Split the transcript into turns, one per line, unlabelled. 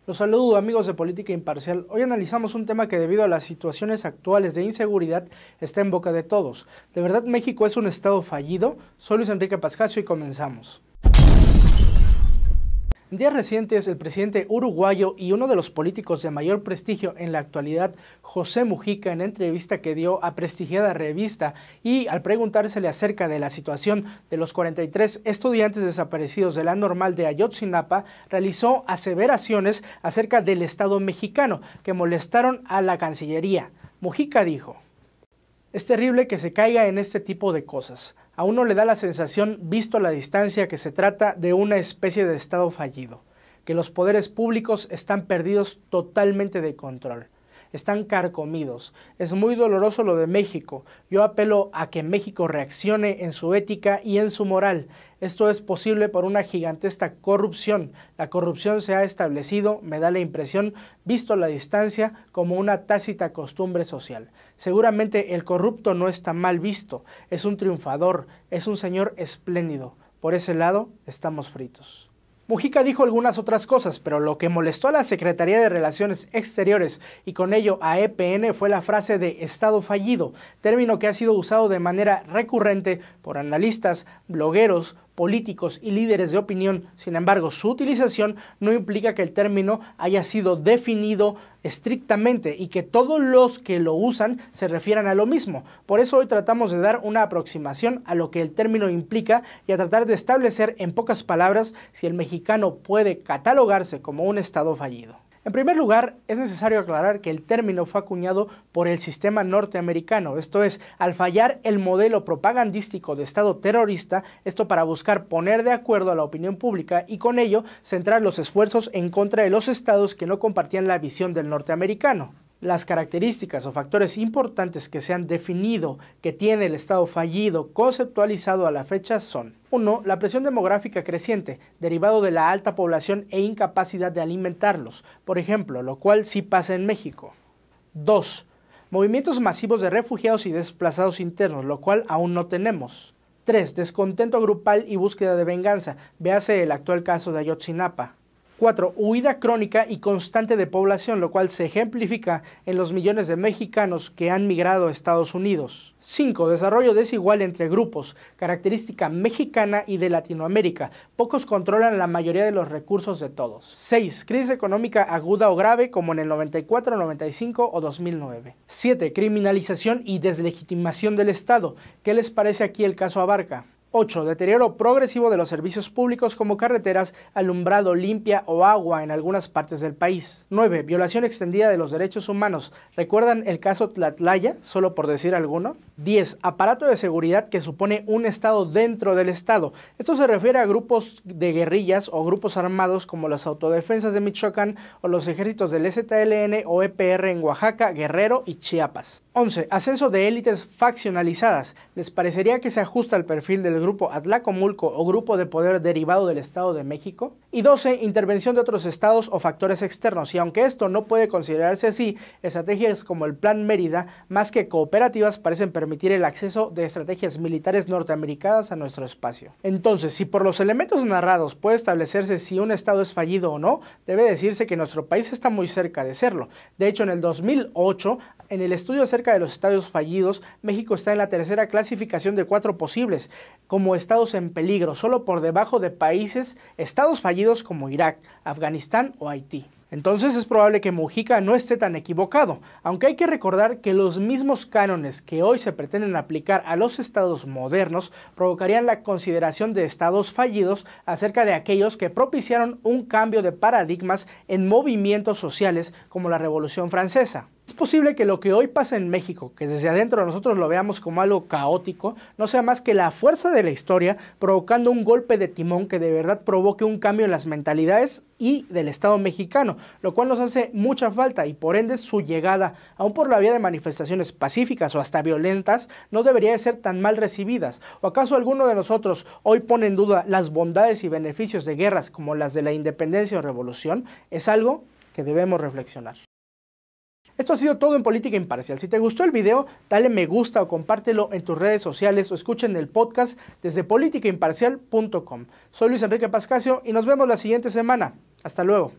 Los saludo amigos de Política Imparcial. Hoy analizamos un tema que debido a las situaciones actuales de inseguridad está en boca de todos. ¿De verdad México es un estado fallido? Soy Luis Enrique Pascasio y comenzamos. En días recientes, el presidente uruguayo y uno de los políticos de mayor prestigio en la actualidad, José Mujica, en entrevista que dio a prestigiada revista y al preguntársele acerca de la situación de los 43 estudiantes desaparecidos de la normal de Ayotzinapa, realizó aseveraciones acerca del Estado mexicano que molestaron a la Cancillería. Mujica dijo: "Es terrible que se caiga en este tipo de cosas. A uno le da la sensación, visto a la distancia, que se trata de una especie de estado fallido, que los poderes públicos están perdidos totalmente de control, están carcomidos. Es muy doloroso lo de México. Yo apelo a que México reaccione en su ética y en su moral. Esto es posible por una gigantesca corrupción. La corrupción se ha establecido, me da la impresión, visto a la distancia, como una tácita costumbre social. Seguramente el corrupto no está mal visto, es un triunfador, es un señor espléndido. Por ese lado, estamos fritos". Mujica dijo algunas otras cosas, pero lo que molestó a la Secretaría de Relaciones Exteriores y con ello a EPN fue la frase de Estado fallido, término que ha sido usado de manera recurrente por analistas, blogueros, políticos y líderes de opinión. Sin embargo, su utilización no implica que el término haya sido definido estrictamente y que todos los que lo usan se refieran a lo mismo. Por eso hoy tratamos de dar una aproximación a lo que el término implica y a tratar de establecer en pocas palabras si el mexicano puede catalogarse como un estado fallido. En primer lugar, es necesario aclarar que el término fue acuñado por el sistema norteamericano, esto es, al fallar el modelo propagandístico de Estado terrorista, esto para buscar poner de acuerdo a la opinión pública y con ello centrar los esfuerzos en contra de los estados que no compartían la visión del norteamericano. Las características o factores importantes que se han definido que tiene el Estado fallido conceptualizado a la fecha son: 1. La presión demográfica creciente, derivado de la alta población e incapacidad de alimentarlos, por ejemplo, lo cual sí pasa en México. 2. Movimientos masivos de refugiados y desplazados internos, lo cual aún no tenemos. 3. Descontento grupal y búsqueda de venganza, véase el actual caso de Ayotzinapa. 4. Huida crónica y constante de población, lo cual se ejemplifica en los millones de mexicanos que han migrado a Estados Unidos. 5. Desarrollo desigual entre grupos, característica mexicana y de Latinoamérica. Pocos controlan la mayoría de los recursos de todos. 6. Crisis económica aguda o grave como en el 94, 95 o 2009. 7. Criminalización y deslegitimación del Estado. ¿Qué les parece aquí el caso Abarca? 8. Deterioro progresivo de los servicios públicos como carreteras, alumbrado, limpia o agua en algunas partes del país. 9. Violación extendida de los derechos humanos. ¿Recuerdan el caso Tlatlaya, solo por decir alguno? 10. Aparato de seguridad que supone un Estado dentro del Estado. Esto se refiere a grupos de guerrillas o grupos armados como las autodefensas de Michoacán o los ejércitos del ZLN o EPR en Oaxaca, Guerrero y Chiapas. 11. Ascenso de élites faccionalizadas. ¿Les parecería que se ajusta al perfil del grupo Atlacomulco o grupo de poder derivado del Estado de México? Y 12. Intervención de otros estados o factores externos. Y aunque esto no puede considerarse así, estrategias como el Plan Mérida, más que cooperativas, parecen permitir el acceso de estrategias militares norteamericanas a nuestro espacio. Entonces, si por los elementos narrados puede establecerse si un estado es fallido o no, debe decirse que nuestro país está muy cerca de serlo. De hecho, en el 2008, en el estudio acerca de los estados fallidos, México está en la tercera clasificación de 4 posibles, como estados en peligro, solo por debajo de estados fallidos como Irak, Afganistán o Haití. Entonces es probable que Mujica no esté tan equivocado, aunque hay que recordar que los mismos cánones que hoy se pretenden aplicar a los estados modernos provocarían la consideración de estados fallidos acerca de aquellos que propiciaron un cambio de paradigmas en movimientos sociales como la Revolución Francesa. Es posible que lo que hoy pasa en México, que desde adentro nosotros lo veamos como algo caótico, no sea más que la fuerza de la historia provocando un golpe de timón que de verdad provoque un cambio en las mentalidades y del Estado mexicano, lo cual nos hace mucha falta y por ende su llegada, aun por la vía de manifestaciones pacíficas o hasta violentas, no debería de ser tan mal recibidas. ¿O acaso alguno de nosotros hoy pone en duda las bondades y beneficios de guerras como las de la independencia o revolución? Es algo que debemos reflexionar. Esto ha sido todo en Política Imparcial. Si te gustó el video, dale me gusta o compártelo en tus redes sociales o escuchen el podcast desde politicaimparcial.com. Soy Luis Enrique Pascasio y nos vemos la siguiente semana. Hasta luego.